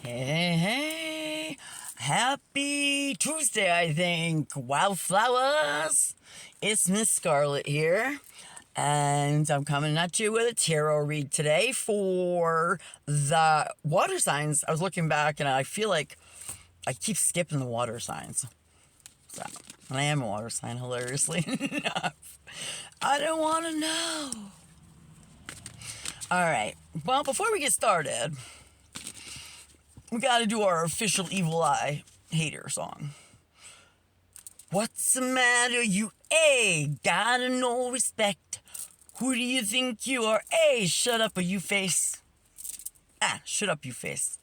Hey, hey, happy Tuesday, I think. Wildflowers. It's Miss Scarlett here, and I'm coming at you with a tarot read today for the water signs. I was looking back, and I feel like I keep skipping the water signs. So, and I am a water sign, hilariously enough. I don't want to know. All right. Well, before we get started, we gotta do our official Evil Eye hater song. What's the matter, you A? Gotta no respect. Who do you think you are? A, shut up, or you face. Ah, shut up, you face.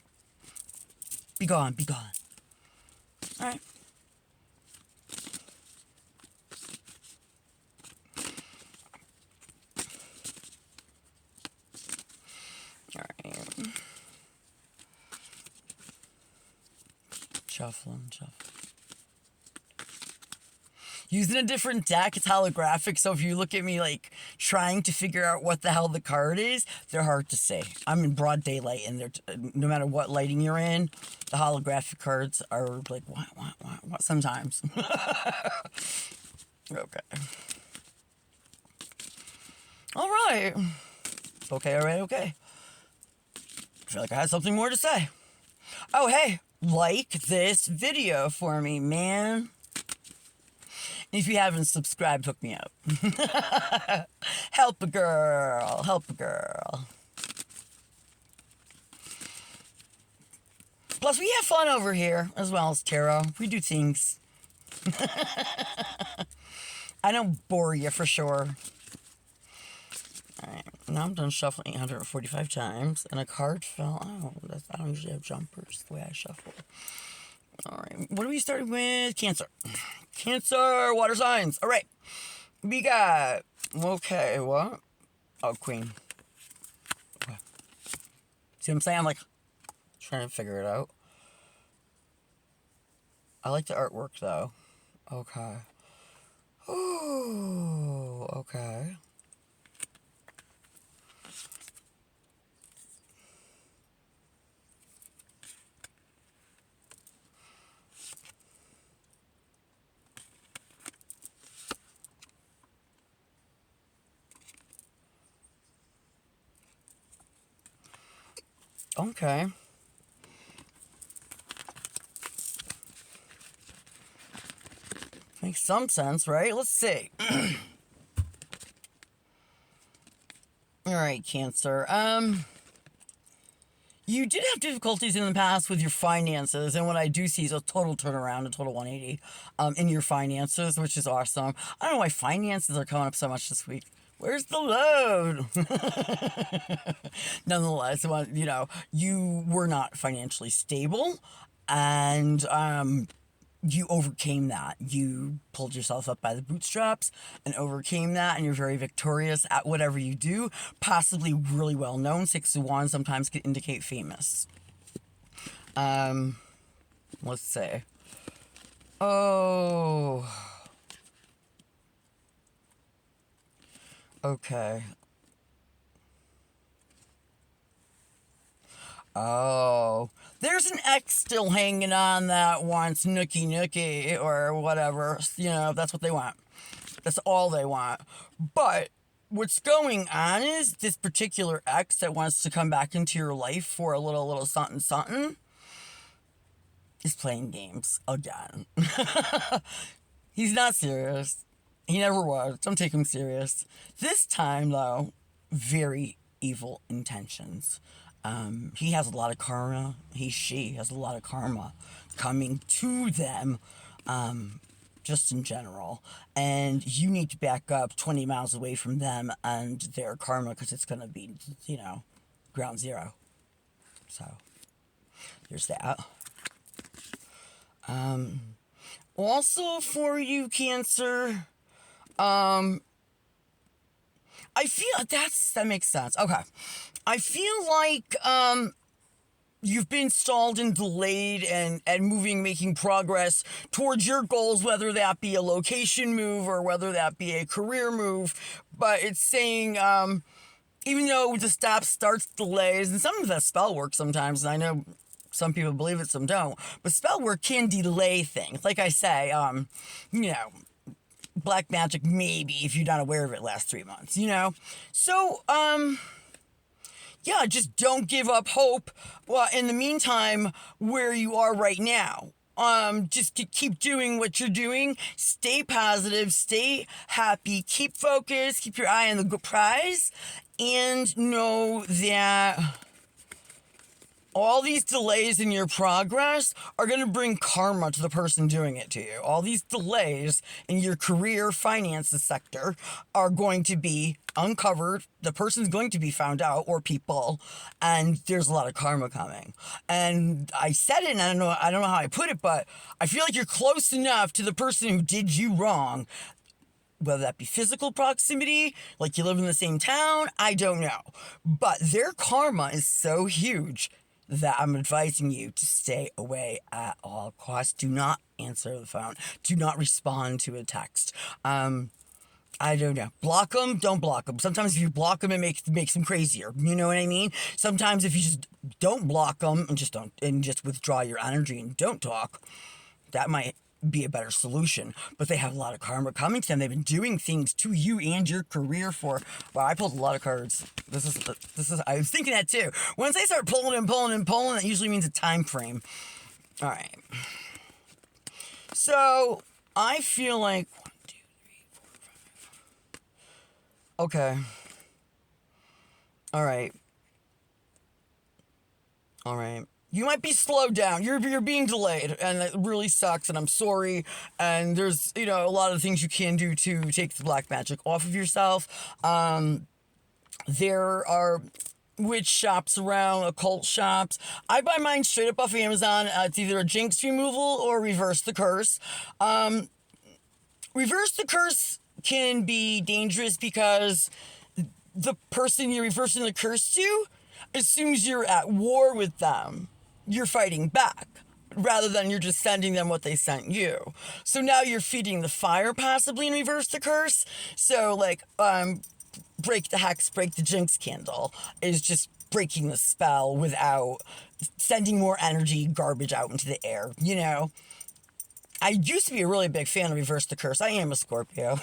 Be gone, be gone. Alright. Alright. Shuffling. Using a different deck, it's holographic, so if you look at me like trying to figure out what the hell the card is, they're hard to say. I'm in broad daylight, and they're no matter what lighting you're in, the holographic cards are like, what, sometimes. Okay. Alright. Okay. I feel like I had something more to say. Oh, hey, like this video for me, man. If you haven't subscribed, hook me up. Help a girl. Plus, we have fun over here, as well as tarot. We do things. I don't bore you, for sure. Alright, now I'm done shuffling 845 times, and a card fell. Oh, I don't usually have jumpers the way I shuffle. Alright, what are we starting with? Cancer. Cancer, water signs. Alright, we got, okay, what? Oh, Queen. Okay. See what I'm saying? I'm like, trying to figure it out. I like the artwork, though. Okay. Ooh, okay. Okay. Makes some sense, right? Let's see. Alright, Cancer. You did have difficulties in the past with your finances, and what I do see is a total turnaround, a total 180, in your finances, which is awesome. I don't know why finances are coming up so much this week. Where's the load? Nonetheless, you know, you were not financially stable, and you overcame that. You pulled yourself up by the bootstraps and overcame that, and you're very victorious at whatever you do. Possibly really well known. 6 of Wands sometimes can indicate famous. Let's say. Oh. Okay. Oh, there's an ex still hanging on that wants nookie or whatever. You know, that's what they want. That's all they want. But what's going on is this particular ex that wants to come back into your life for a little something is playing games again. He's not serious. He never was. Don't take him serious. This time, though, very evil intentions. He has a lot of karma. She has a lot of karma coming to them, just in general. And you need to back up 20 miles away from them and their karma, because it's going to be, you know, ground zero. So, there's that. Also for you, Cancer, I feel that makes sense. Okay. I feel like you've been stalled and delayed and making progress towards your goals, whether that be a location move or whether that be a career move. But it's saying, even though the starts delays, and some of that spell work sometimes, and I know Some people believe it, some don't. But spell work can delay things. Like I say, black magic, maybe, if you're not aware of it, lasts 3 months, So, yeah, just don't give up hope. Well, in the meantime, where you are right now, just to keep doing what you're doing. Stay positive, stay happy, keep focused, keep your eye on the good prize, and know that all these delays in your progress are going to bring karma to the person doing it to you. All these delays in your career finances sector are going to be uncovered. The person's going to be found out, or people, and there's a lot of karma coming. And I said it, and I don't know how I put it, but I feel like you're close enough to the person who did you wrong, whether that be physical proximity, like you live in the same town, I don't know. But their karma is so huge that I'm advising you to stay away at all costs. Do not answer the phone. Do not respond to a text. I don't know. Block them, don't block them. Sometimes if you block them, it makes them crazier. You know what I mean? Sometimes if you just don't block them and just withdraw your energy and don't talk, that might be a better solution. But they have a lot of karma coming to them. They've been doing things to you and your career for. Wow, I pulled a lot of cards. This is. I was thinking that too. Once they start pulling, that usually means a time frame. All right. So I feel like 1, 2, 3, 4, 5. Okay. All right. You might be slowed down. You're being delayed, and it really sucks, and I'm sorry. And there's, a lot of things you can do to take the black magic off of yourself. There are witch shops around, occult shops. I buy mine straight up off Amazon. It's either a jinx removal or reverse the curse. Reverse the curse can be dangerous because the person you're reversing the curse to assumes you're at war with them. You're fighting back rather than you're just sending them what they sent you. So now you're feeding the fire possibly and reverse the curse. So break the hex, break the jinx candle is just breaking the spell without sending more energy garbage out into the air, I used to be a really big fan of reverse the curse. I am a Scorpio.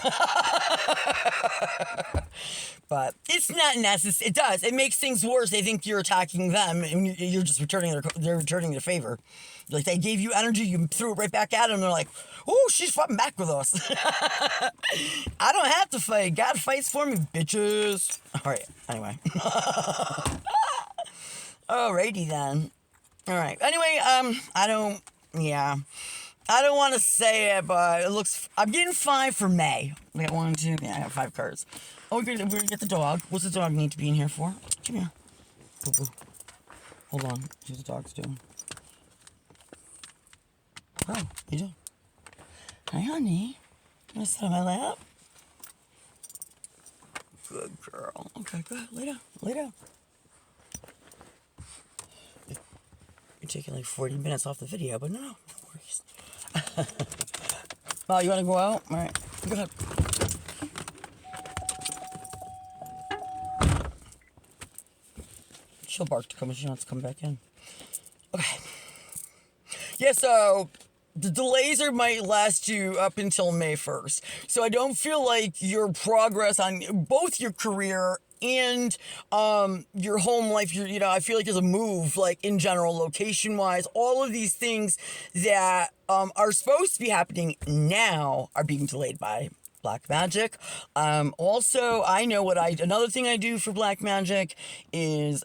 But it's not necessary. It does. It makes things worse. They think you're attacking them, and you're just returning their favor. Like, they gave you energy, you threw it right back at them. They're like, "Oh, she's fighting back with us." I don't have to fight. God fights for me, bitches. All right. Anyway. Alrighty then. All right. Anyway, I don't want to say it, but it looks. I'm getting 5 for May. We got 1, 2. Yeah, I got 5 cards. Oh, we're gonna get the dog. What's the dog need to be in here for? Come here. Boo boo. Hold on. See what the dog's doing. Oh, you doing? Hi, honey. You wanna sit on my lap? Good girl. Okay, good. Lay down. You're taking like 40 minutes off the video, but no worries. Oh, you want to go out? All right, go ahead. She'll bark to come, and she wants to come back in. Okay. Yeah, so the delays might last you up until May 1st. So I don't feel like your progress on both your career and your home life, I feel like there's a move, like in general, location-wise, all of these things that are supposed to be happening now are being delayed by black magic. Also, I know another thing I do for black magic is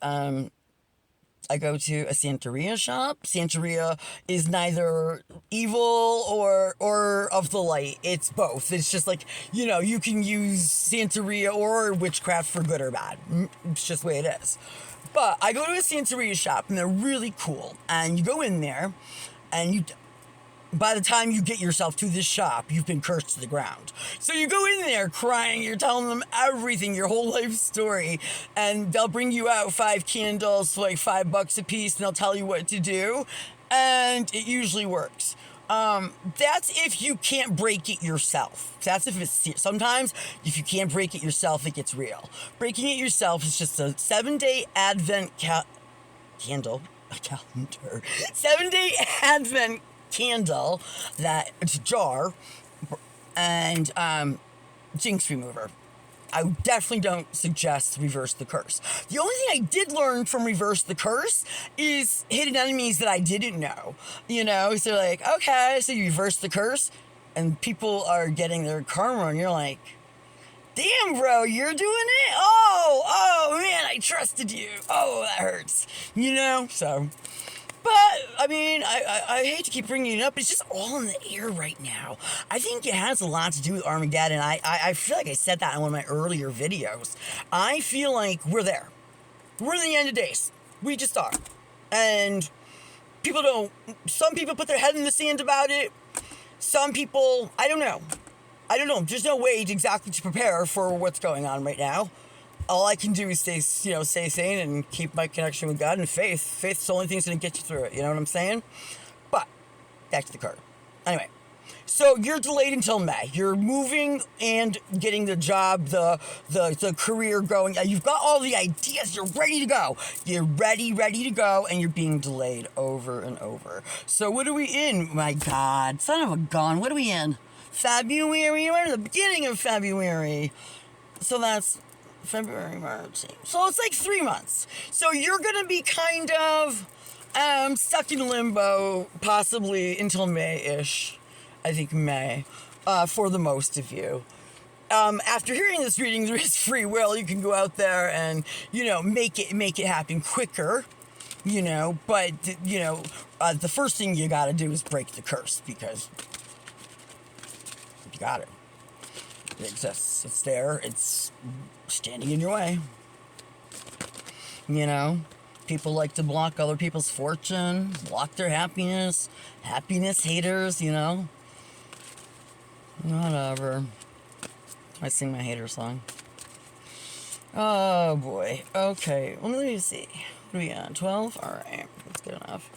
I go to a Santeria shop. Santeria is neither evil or of the light. It's both. It's just like, you can use Santeria or witchcraft for good or bad. It's just the way it is. But I go to a Santeria shop, and they're really cool. And you go in there, and by the time you get yourself to this shop, you've been cursed to the ground. So you go in there crying, you're telling them everything, your whole life story, and they'll bring you out 5 candles for like $5 a piece, and they'll tell you what to do, and it usually works. That's if you can't break it yourself. That's sometimes if you can't break it yourself, it gets real. Breaking it yourself is just a 7-day Advent candle. a calendar, 7-day Advent candle, that it's a jar, and jinx remover. I definitely don't suggest reverse the curse. The only thing I did learn from reverse the curse is hidden enemies that I didn't know. You know, so like, okay, so you reverse the curse, and people are getting their karma, and you're like, damn, bro, you're doing it? Oh, man, I trusted you. Oh, that hurts. You know, so... But, I mean, I hate to keep bringing it up, but it's just all in the air right now. I think it has a lot to do with Armageddon. I feel like I said that in one of my earlier videos. I feel like we're there. We're in the end of days. We just are. And some people put their head in the sand about it. Some people, I don't know. There's no way exactly to prepare for what's going on right now. All I can do is stay sane and keep my connection with God and faith. Faith's the only thing that's going to get you through it. You know what I'm saying? But back to the card. Anyway, so you're delayed until May. You're moving and getting the job, the career going. You've got all the ideas. You're ready to go. You're ready to go, and you're being delayed over and over. So what are we in? My God, son of a gun. What are we in? February. We're in the beginning of February. So that's February, March. So it's like 3 months. So you're going to be kind of stuck in limbo, possibly until May-ish. I think May, for the most of you. After hearing this reading, there is free will. You can go out there and, make it happen quicker, But, the first thing you got to do is break the curse, because you got it. It exists. It's there. It's standing in your way. People like to block other people's fortune, block their happiness, haters, Whatever. I sing my hater song. Oh, boy. Okay. Well, let me see. What are we on? 12? All right. That's good enough.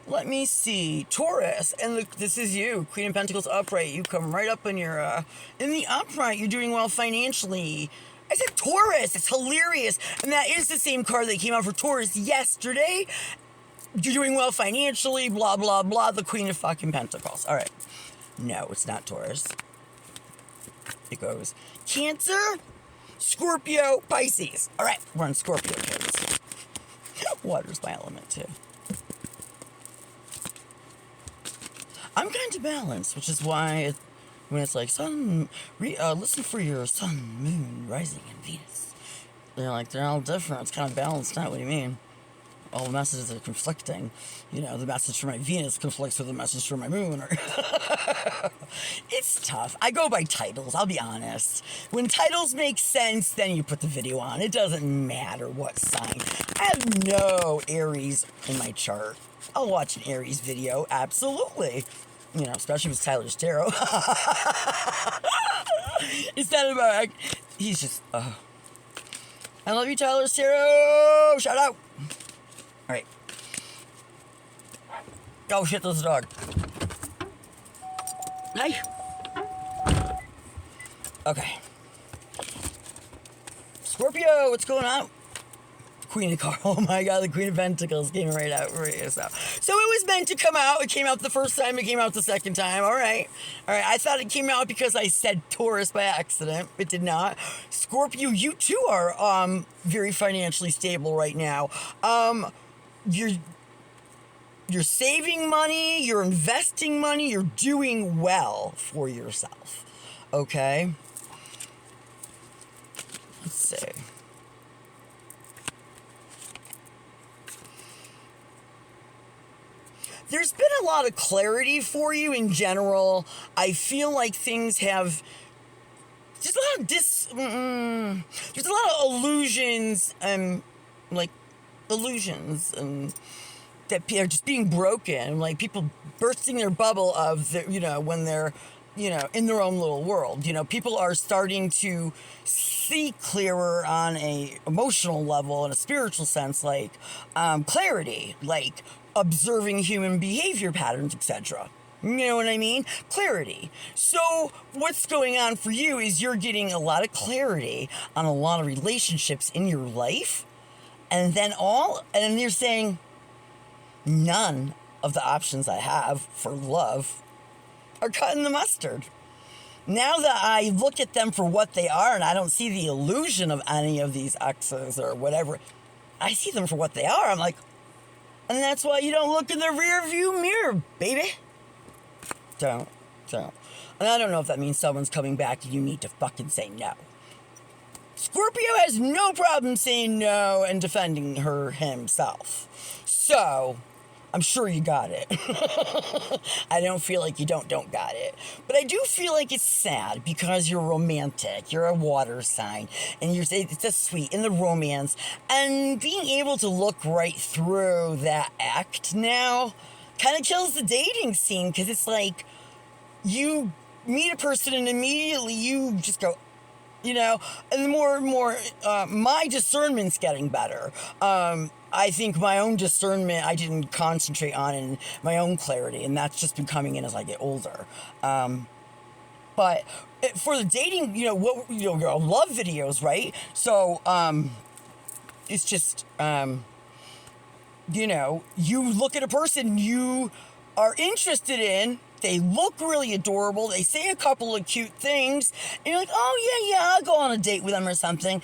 Let me see. Taurus, and this is you. Queen of Pentacles upright. You come right up in your, in the upright. You're doing well financially. I said Taurus. It's hilarious. And that is the same card that came out for Taurus yesterday. You're doing well financially, blah, blah, blah. The Queen of fucking Pentacles. All right. No, it's not Taurus. It goes Cancer, Scorpio, Pisces. All right. We're on Scorpio, kids. Water's my element, too. I'm kind of balanced, which is why when it's like listen for your sun, moon, rising, and Venus. They're all different. It's kind of balanced out. What do you mean? All the messages are conflicting. The message for my Venus conflicts with the message for my moon. It's tough. I go by titles, I'll be honest. When titles make sense, then you put the video on. It doesn't matter what sign. I have no Aries in my chart. I'll watch an Aries video, absolutely. Especially if it's Tyler's Tarot. It's not about... He's just... I love you, Tyler's Tarot! Shout out! Alright. Oh, shit, there's a dog. Hi! Okay. Scorpio, what's going on? Queen of Cards. Oh my God, the Queen of Pentacles came right out for you. So it was meant to come out. It came out the first time. It came out the second time. All right. I thought it came out because I said Taurus by accident. It did not. Scorpio, you too are very financially stable right now. You're saving money. You're investing money. You're doing well for yourself. Okay. Let's see. There's been a lot of clarity for you in general. I feel like things have just a lot of there's a lot of illusions and that are just being broken, like people bursting their bubble of when they're in their own little world. People are starting to see clearer on a emotional level, in a spiritual sense, like clarity, like observing human behavior patterns, etc. You know what I mean? Clarity. So what's going on for you is you're getting a lot of clarity on a lot of relationships in your life, and then you're saying, none of the options I have for love are cutting the mustard. Now that I look at them for what they are and I don't see the illusion of any of these exes or whatever, I see them for what they are. I'm like, and that's why you don't look in the rear view mirror, baby. Don't. And I don't know if that means someone's coming back and you need to fucking say no. Scorpio has no problem saying no and defending himself. So, I'm sure you got it. I don't feel like you don't got it. But I do feel like it's sad because you're romantic. You're a water sign. And it's just sweet in the romance. And being able to look right through that act now kind of kills the dating scene. Because it's like you meet a person and immediately you just go, you know, and the more and more, my discernment's getting better. I think my own discernment, I didn't concentrate on in my own clarity, and that's just been coming in as I get older. But for the dating, love videos, right? So, it's just, you look at a person you are interested in, they look really adorable, they say a couple of cute things, and you're like, oh, yeah, I'll go on a date with them or something.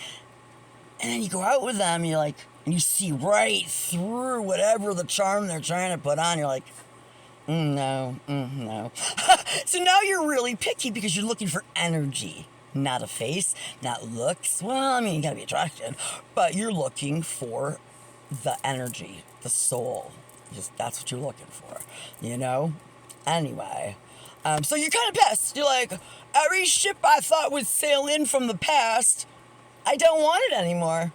And then you go out with them, and you're like, and you see right through whatever the charm they're trying to put on. You're like, no. So now you're really picky because you're looking for energy, not a face, not looks. Well, I mean, you gotta be attracted, but you're looking for the energy, the soul. That's what you're looking for, Anyway, so you're kind of pissed. You're like, every ship I thought would sail in from the past, I don't want it anymore.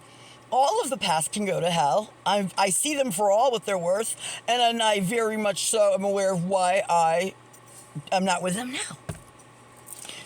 All of the past can go to hell. I see them for all what they're worth, and I very much so am aware of why I am not with them now.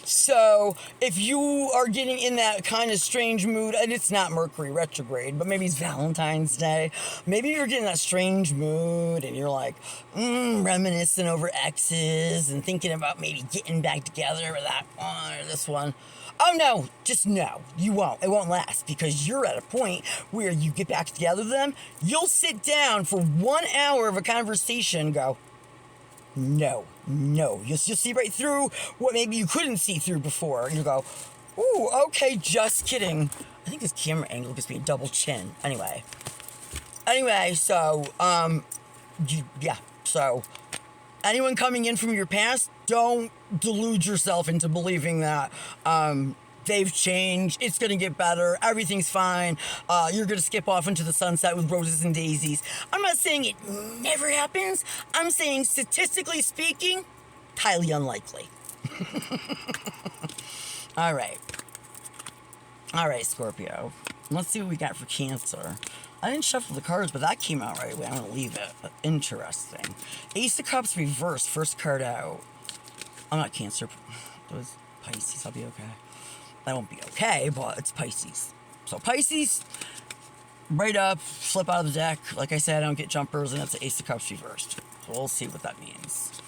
So, if you are getting in that kind of strange mood, and it's not Mercury retrograde, but maybe it's Valentine's Day, maybe you're getting that strange mood, and you're like, reminiscing over exes, and thinking about maybe getting back together with that one or this one. Oh no, just no, you won't. It won't last because you're at a point where you get back together with them, you'll sit down for 1 hour of a conversation and go, no. You'll see right through what maybe you couldn't see through before. And you go, ooh, okay, just kidding. I think this camera angle gives me a double chin. Anyway, so, so anyone coming in from your past, don't delude yourself into believing that they've changed, it's going to get better, everything's fine, you're going to skip off into the sunset with roses and daisies. I'm not saying it never happens. I'm saying, statistically speaking, highly unlikely. All right, Scorpio. Let's see what we got for Cancer. I didn't shuffle the cards, but that came out right away. I'm going to leave it. Interesting. Ace of Cups reversed, first card out. I'm not Cancer. It was Pisces. I'll be okay. I won't be okay, but it's Pisces. So Pisces, right up, flip out of the deck. Like I said, I don't get jumpers, and it's an Ace of Cups reversed. So we'll see what that means.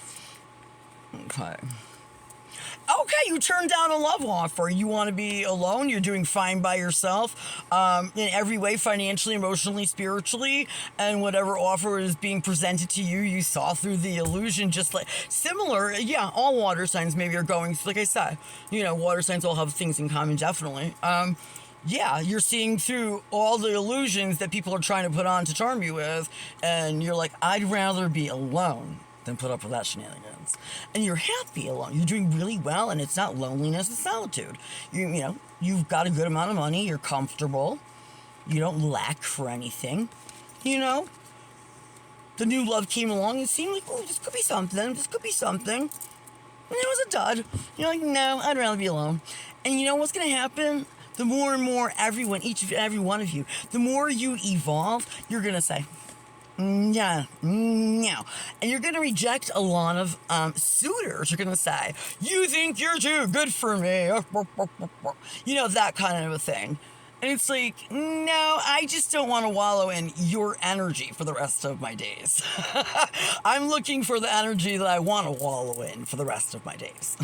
Okay, you turned down a love offer. You want to be alone. You're doing fine by yourself in every way, financially, emotionally, spiritually, and whatever offer is being presented to you, you saw through the illusion. Just like similar, all water signs maybe are going. Like I said, water signs all have things in common, definitely. You're seeing through all the illusions that people are trying to put on to charm you with, and you're like, I'd rather be alone than put up with that shenanigans. And you're happy alone. You're doing really well, and it's not loneliness, it's solitude. You've got a good amount of money, you're comfortable, you don't lack for anything. The new love came along and it seemed like, this could be something. And it was a dud. You're like, no, I'd rather be alone. And you know what's going to happen? The more and more every one of you, the more you evolve, you're going to say, no. And you're going to reject a lot of suitors. You're going to say, you think you're too good for me. That kind of a thing. And it's like, no, I just don't want to wallow in your energy for the rest of my days. I'm looking for the energy that I want to wallow in for the rest of my days.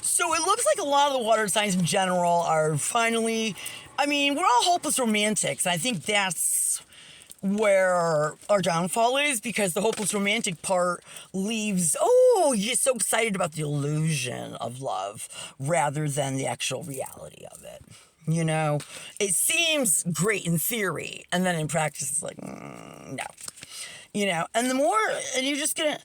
So it looks like a lot of the water signs in general are finally, we're all hopeless romantics. I think that's where our downfall is, because the hopeless romantic part leaves, oh, you're so excited about the illusion of love rather than the actual reality of it. You know, it seems great in theory, and then in practice it's like, no. You know, and the more, and you're just gonna,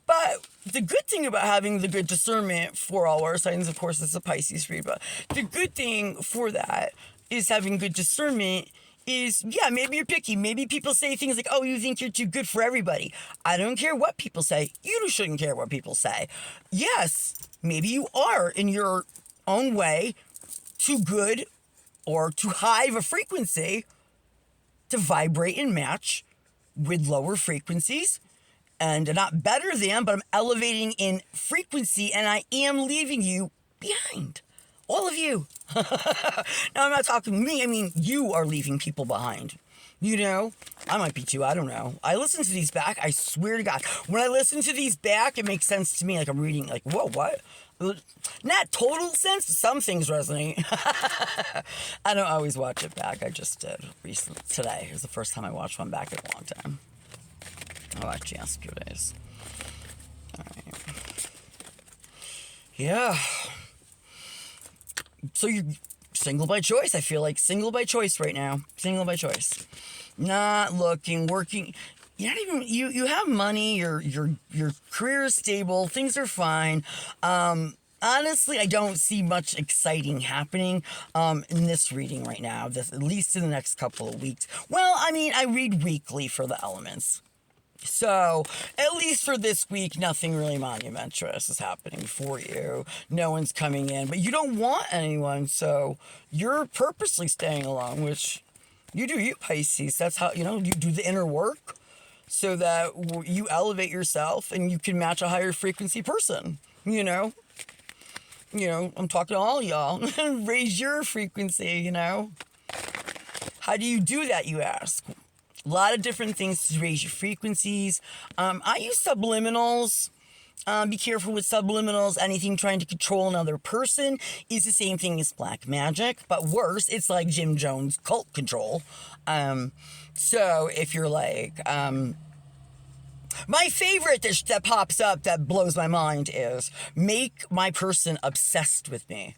but the good thing about having the good discernment for all our signs, of course, it's a Pisces read, but the good thing for that is having good discernment is, yeah, maybe you're picky. Maybe people say things like, oh, you think you're too good for everybody. I don't care what people say. You shouldn't care what people say. Yes, maybe you are in your own way too good or too high of a frequency to vibrate and match with lower frequencies. And not better than, but I'm elevating in frequency, and I am leaving you behind. All of you. Now, I'm not talking me. I mean, you are leaving people behind. You know? I might be too. I don't know. I listen to these back. I swear to God. When I listen to these back, it makes sense to me. Like I'm reading, like, whoa, what? Not total sense. Some things resonate. I don't always watch it back. I just did recently. Today was the first time I watched one back in a long time. I watched yesterday's. All right. Yeah. So you're single by choice. I feel like single by choice right now. Single by choice. Not looking, working. You're not even, you have money. Your career is stable. Things are fine. Honestly, I don't see much exciting happening in this reading right now. At least in the next couple of weeks. Well, I mean, I read weekly for the elements. So, at least for this week, nothing really monumentous is happening for you. No one's coming in, but you don't want anyone, so you're purposely staying alone, which you do, you Pisces. That's how, you know, you do the inner work so that you elevate yourself and you can match a higher frequency person, you know? You know, I'm talking to all y'all. Raise your frequency, you know? How do you do that, you ask? A lot of different things to raise your frequencies. I use subliminals. Be careful with subliminals. Anything trying to control another person is the same thing as black magic, but worse, it's like Jim Jones cult control. So if you're like, my favorite that pops up that blows my mind is make my person obsessed with me.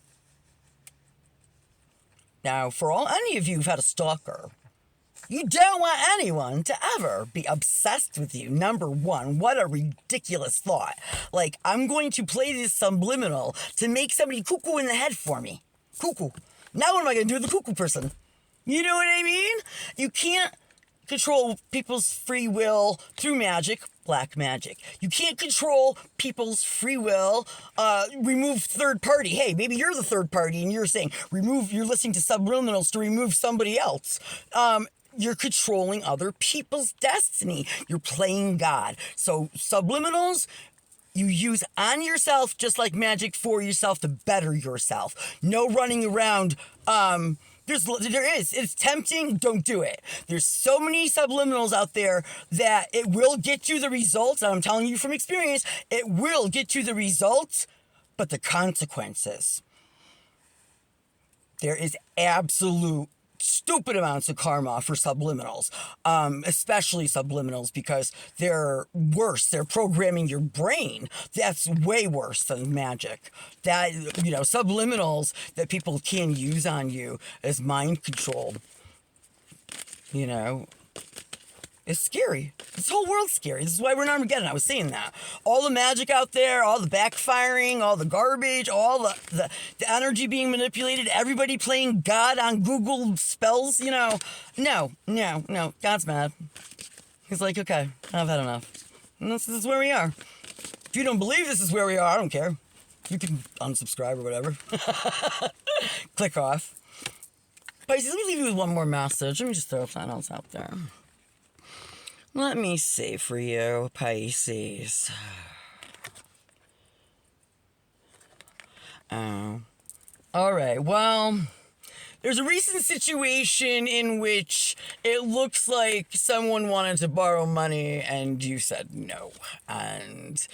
Now, for any of you who've had a stalker, you don't want anyone to ever be obsessed with you. Number one, what a ridiculous thought. Like, I'm going to play this subliminal to make somebody cuckoo in the head for me. Cuckoo. Now what am I going to do with the cuckoo person? You know what I mean? You can't control people's free will through magic, black magic. You can't control people's free will, remove third party. Hey, maybe you're the third party and you're saying, you're listening to subliminals to remove somebody else. You're controlling other people's destiny. You're playing God. So subliminals, you use on yourself just like magic for yourself to better yourself. No running around. It's tempting. Don't do it. There's so many subliminals out there that it will get you the results. And I'm telling you from experience, it will get you the results, but the consequences. There is absolute stupid amounts of karma for subliminals, especially subliminals, because they're worse. They're programming your brain. That's way worse than magic. That, you know, subliminals that people can use on you as mind control, you know, it's scary. This whole world's scary. This is why we're in Armageddon. I was saying that. All the magic out there, all the backfiring, all the garbage, all the energy being manipulated, everybody playing God on Google spells, you know. No. God's mad. He's like, okay, I've had enough. And this is where we are. If you don't believe this is where we are, I don't care. You can unsubscribe or whatever. Click off. Pisces, let me leave you with one more message. Let me just throw something else out there. Let me see for you, Pisces. Oh. All right, well, there's a recent situation in which it looks like someone wanted to borrow money and you said no. And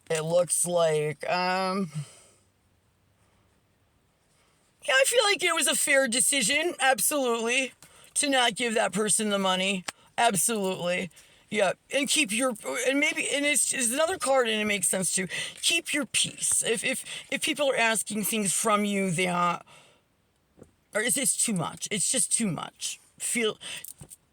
it looks like, yeah, I feel like it was a fair decision, absolutely, to not give that person the money. Absolutely. Yeah, and keep your and it's another card, and it makes sense too. Keep your peace. If people are asking things from you, they are, or it's too much. It's just too much.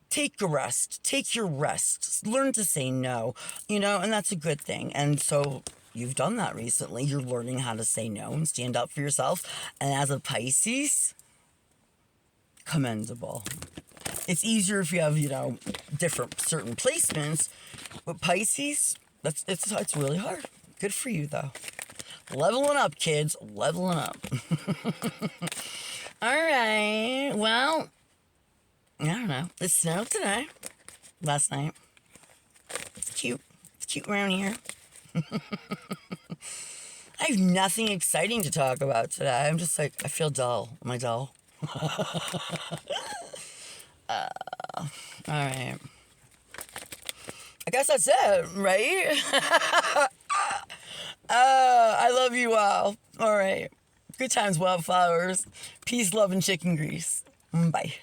Take a rest. Take your rest. Learn to say no. And that's a good thing. And so you've done that recently. You're learning how to say no and stand up for yourself. And as a Pisces, commendable. It's easier if you have, different certain placements. But Pisces, it's really hard. Good for you, though. Leveling up, kids. Leveling up. All right. Well, I don't know. It snowed today. Last night. It's cute. It's cute around here. I have nothing exciting to talk about today. I'm just like, I feel dull. Am I dull? All right. I guess that's it, right? I love you all. All right. Good times, wildflowers. Peace, love, and chicken grease. Bye.